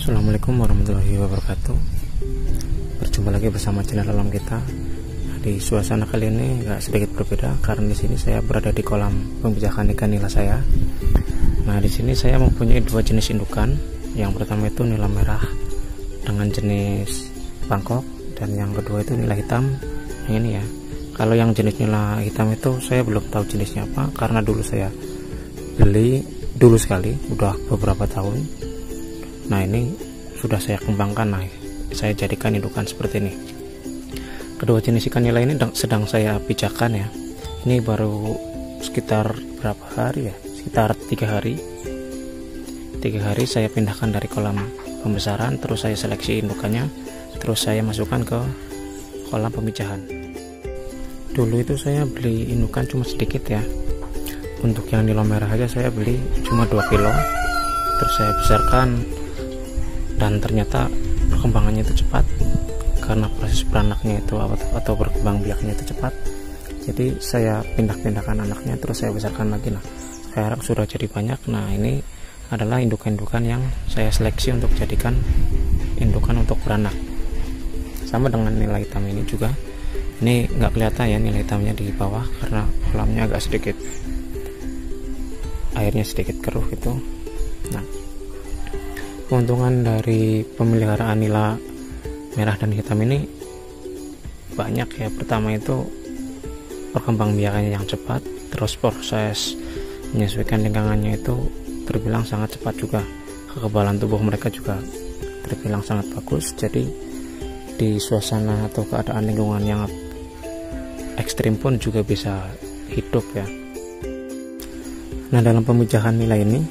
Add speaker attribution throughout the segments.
Speaker 1: Assalamualaikum warahmatullahi wabarakatuh. Berjumpa lagi bersama channel alam kita. Di suasana kali ini agak sedikit berbeda karena di sini saya berada di kolam pemijahan ikan nila saya. Nah, di sini saya mempunyai dua jenis indukan. Yang pertama itu nila merah dengan jenis Bangkok, dan yang kedua itu nila hitam. Yang ini ya. Kalau yang jenis nila hitam itu saya belum tahu jenisnya apa karena dulu saya beli dulu sekali, udah beberapa tahun. Nah, ini sudah saya kembangkan. Nah, saya jadikan indukan seperti ini. Kedua jenis ikan nila ini sedang saya pijakan ya. Ini baru sekitar berapa hari ya? Sekitar 3 hari. 3 hari saya pindahkan dari kolam pembesaran, terus saya seleksi indukannya, terus saya masukkan ke kolam pemijahan. Dulu itu saya beli indukan cuma sedikit ya. Untuk yang nila merah aja saya beli cuma 2 kilo. Terus saya besarkan, dan ternyata perkembangannya itu cepat karena proses beranaknya itu atau berkembang biaknya itu cepat. Jadi saya pindah-pindahkan anaknya, terus saya besarkan lagi. Nah, sekarang sudah jadi banyak. Nah, ini adalah indukan-indukan yang saya seleksi untuk jadikan indukan untuk beranak. Sama dengan nila hitam ini juga. Ini nggak kelihatan ya nila hitamnya di bawah karena kolamnya agak sedikit, airnya sedikit keruh gitu. Nah, keuntungan dari pemeliharaan nila merah dan hitam ini banyak ya. Pertama itu perkembangbiakannya yang cepat, terus proses menyesuaikan lingkungannya itu terbilang sangat cepat juga. Kekebalan tubuh mereka juga terbilang sangat bagus. Jadi di suasana atau keadaan lingkungan yang ekstrim pun juga bisa hidup ya. Nah, dalam pemijahan nila ini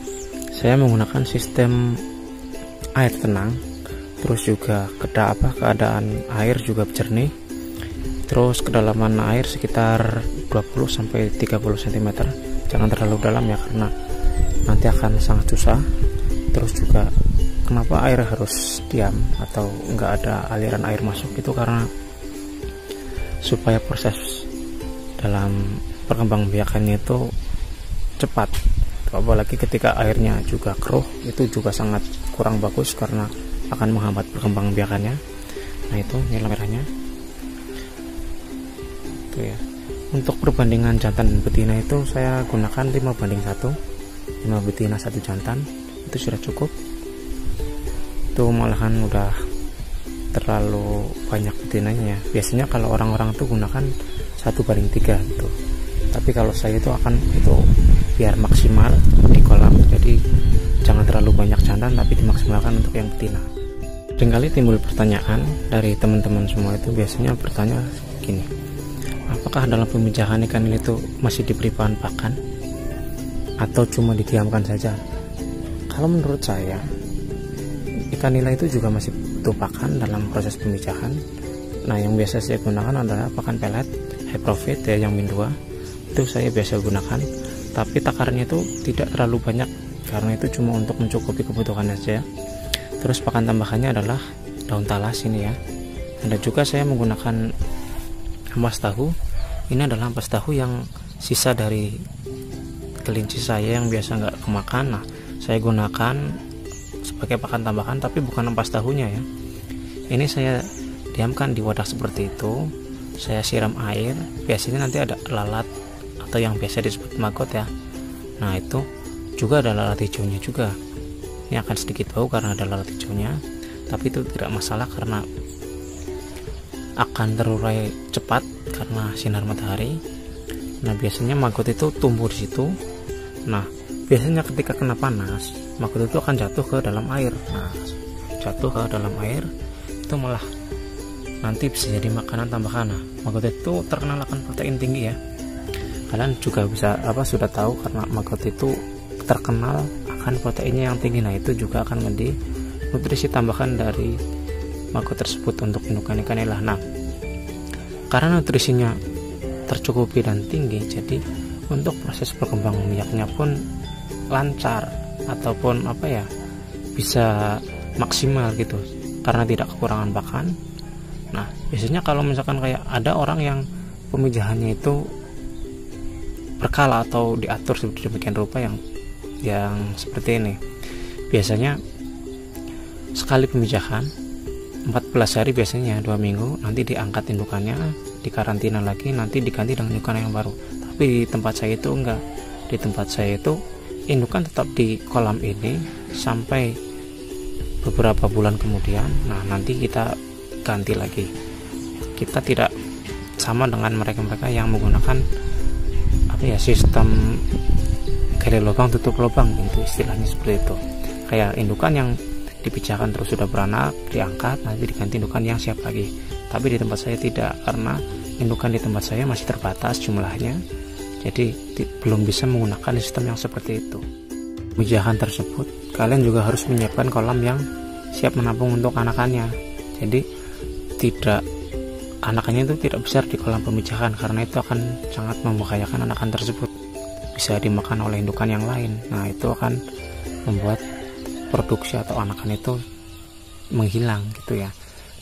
Speaker 1: saya menggunakan sistem air tenang, terus juga keadaan air juga jernih, terus kedalaman air sekitar 20-30 cm. Jangan terlalu dalam ya karena nanti akan sangat susah. Terus juga kenapa air harus diam atau enggak ada aliran air masuk itu karena supaya proses dalam perkembangbiakannya itu cepat. Apalagi ketika airnya juga keruh, itu juga sangat kurang bagus karena akan menghambat perkembangbiakannya. Nah, itu nila merahnya itu ya. Untuk perbandingan jantan dan betina itu saya gunakan 5:1, 5 betina 1 jantan. Itu sudah cukup. Itu malahan udah terlalu banyak betinanya ya. Biasanya kalau orang-orang tuh gunakan 1:3 gitu. Tapi kalau saya itu akan itu biar maksimal di kolam, jadi jangan terlalu banyak jantan tapi dimaksimalkan untuk yang betina. Seringkali timbul pertanyaan dari teman-teman semua itu biasanya bertanya gini, apakah dalam pemijahan ikan nila itu masih diberi bahan pakan atau cuma didiamkan saja? Kalau menurut saya ikan nila itu juga masih butuh pakan dalam proses pemijahan. Nah, yang biasa saya gunakan adalah pakan pelet high profit ya, yang min 2 itu saya biasa gunakan, tapi takarannya itu tidak terlalu banyak karena itu cuma untuk mencukupi kebutuhan saja. Terus pakan tambahannya adalah daun talas ini ya. Ada juga saya menggunakan ampas tahu. Ini adalah ampas tahu yang sisa dari kelinci saya yang biasa nggak kemakan. Nah, saya gunakan sebagai pakan tambahan, tapi bukan ampas tahunya ya. Ini saya diamkan di wadah seperti itu. Saya siram air. Biasanya nanti ada lalat atau yang biasa disebut maggot ya. Nah, itu juga ada lalat hijaunya juga. Ini akan sedikit bau karena ada lalat hijaunya, tapi itu tidak masalah karena akan terurai cepat karena sinar matahari. Nah, biasanya maggot itu tumbuh di situ. Nah, biasanya ketika kena panas, maggot itu akan jatuh ke dalam air. Nah, jatuh ke dalam air itu malah nanti bisa jadi makanan tambahan. Nah, maggot itu terkenal akan protein tinggi ya. Kalian juga bisa sudah tahu karena maggot itu terkenal akan proteinnya yang tinggi. Nah, itu juga akan menjadi nutrisi tambahan dari maggot tersebut untuk indukan ikan nila. Nah, karena nutrisinya tercukupi dan tinggi, jadi untuk proses perkembangan biaknya pun lancar ataupun bisa maksimal gitu karena tidak kekurangan pakan. Nah, biasanya kalau misalkan kayak ada orang yang pemijahannya itu berkala atau diatur sedemikian rupa yang seperti ini, biasanya sekali pemijahan 14 hari biasanya, 2 minggu, nanti diangkat indukannya, dikarantina lagi, nanti diganti dengan indukan yang baru. Tapi di tempat saya itu enggak. Di tempat saya itu indukan tetap di kolam ini sampai beberapa bulan kemudian. Nah, nanti kita ganti lagi. Kita tidak sama dengan mereka-mereka yang menggunakan sistem gali lubang tutup lubang, itu istilahnya seperti itu. Kayak indukan yang dipecahkan terus sudah beranak, diangkat, nanti diganti indukan yang siap lagi. Tapi di tempat saya tidak, karena indukan di tempat saya masih terbatas jumlahnya, jadi belum bisa menggunakan sistem yang seperti itu. Pemijahan tersebut, kalian juga harus menyiapkan kolam yang siap menampung untuk anakannya. Jadi anakannya itu tidak besar di kolam pemijahan, karena itu akan sangat membahayakan anakan tersebut. Bisa dimakan oleh indukan yang lain. Nah, itu akan membuat produksi atau anakan itu menghilang gitu ya.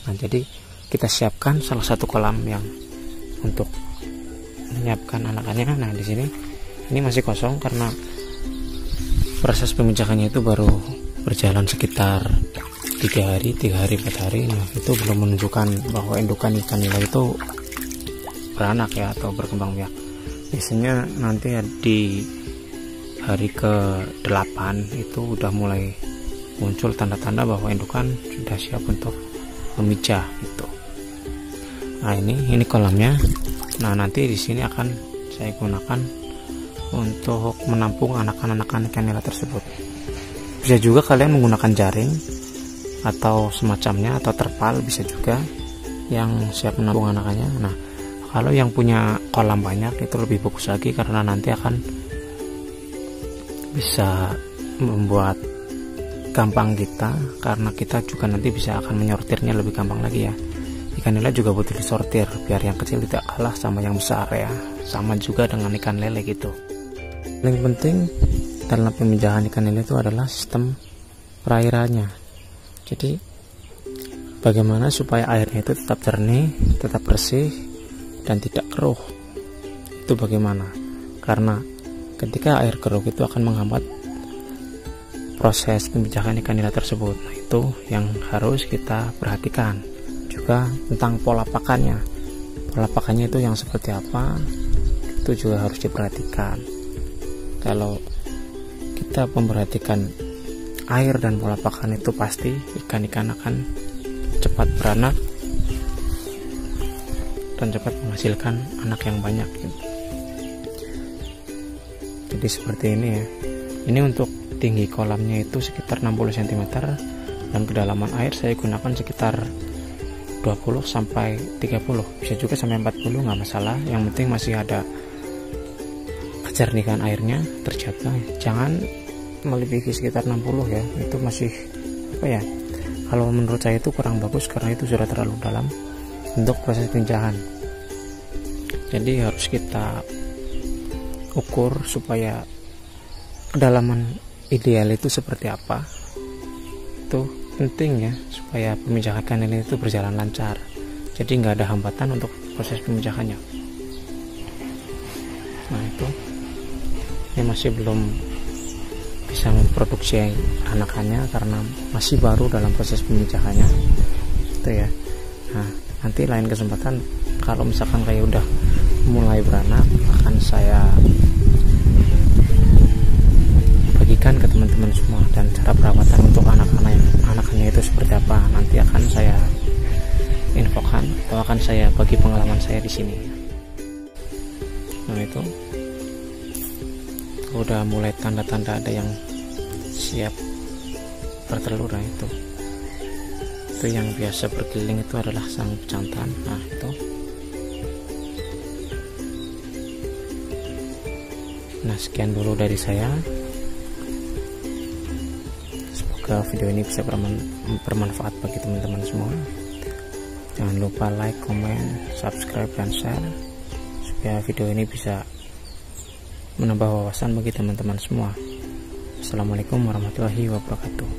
Speaker 1: Nah, jadi kita siapkan salah satu kolam yang untuk menyiapkan anakannya. Nah, di sini ini masih kosong karena proses pemijahannya itu baru berjalan sekitar 3 hari, 4 hari. Nah, itu belum menunjukkan bahwa indukan ikan nila itu beranak ya atau berkembang biak. Biasanya nanti di hari ke-8 itu udah mulai muncul tanda-tanda bahwa indukan sudah siap untuk memijah gitu. Nah, ini kolamnya. Nah, nanti di sini akan saya gunakan untuk menampung anakan-anakan ikan nila tersebut. Bisa juga kalian menggunakan jaring atau semacamnya, atau terpal bisa juga yang siap menampung anakannya. Nah, kalau yang punya kolam banyak itu lebih bagus lagi, karena nanti akan bisa membuat gampang kita, karena kita juga nanti bisa akan menyortirnya lebih gampang lagi ya. Ikan nila juga butuh disortir biar yang kecil tidak kalah sama yang besar ya. Sama juga dengan ikan lele gitu. Yang penting dalam pemijahan ikan nila itu adalah sistem perairannya. Jadi bagaimana supaya airnya itu tetap jernih, tetap bersih, dan tidak keruh. Itu bagaimana? Karena ketika air keruh itu akan menghambat proses pemijahan ikan nila tersebut. Nah, itu yang harus kita perhatikan. Juga tentang pola pakannya. Pola pakannya itu yang seperti apa, itu juga harus diperhatikan. Kalau kita memperhatikan air dan pola pakan itu, pasti ikan-ikan akan cepat beranak dan cepat menghasilkan anak yang banyak gitu. Jadi seperti ini ya. Ini untuk tinggi kolamnya itu sekitar 60 cm, dan kedalaman air saya gunakan sekitar 20 sampai 30, bisa juga sampai 40, nggak masalah. Yang penting masih ada kejernihan airnya terjaga. Jangan melebihi sekitar 60 ya, itu masih kalau menurut saya itu kurang bagus, karena itu sudah terlalu dalam untuk proses pemijahan. Jadi harus kita ukur supaya kedalaman ideal itu seperti apa. Itu penting ya, supaya pemijahan ikan ini itu berjalan lancar, jadi nggak ada hambatan untuk proses pemijahannya. Nah, itu ini masih belum bisa memproduksi anakannya karena masih baru dalam proses pemijahannya itu ya. Nah, nanti lain kesempatan kalau misalkan kayak udah mulai beranak, akan saya bagikan ke teman-teman semua, dan cara perawatan untuk anakannya itu seperti apa nanti akan saya infokan, atau akan saya bagi pengalaman saya di sini. Nah, itu udah mulai tanda-tanda ada yang siap bertelur. Nah, itu yang biasa berkeliling itu adalah sang jantan. Nah, itu sekian dulu dari saya. Semoga video ini bisa bermanfaat bagi teman-teman semua. Jangan lupa like, comment, subscribe, dan share supaya video ini bisa menambah wawasan bagi teman-teman semua. Assalamualaikum warahmatullahi wabarakatuh.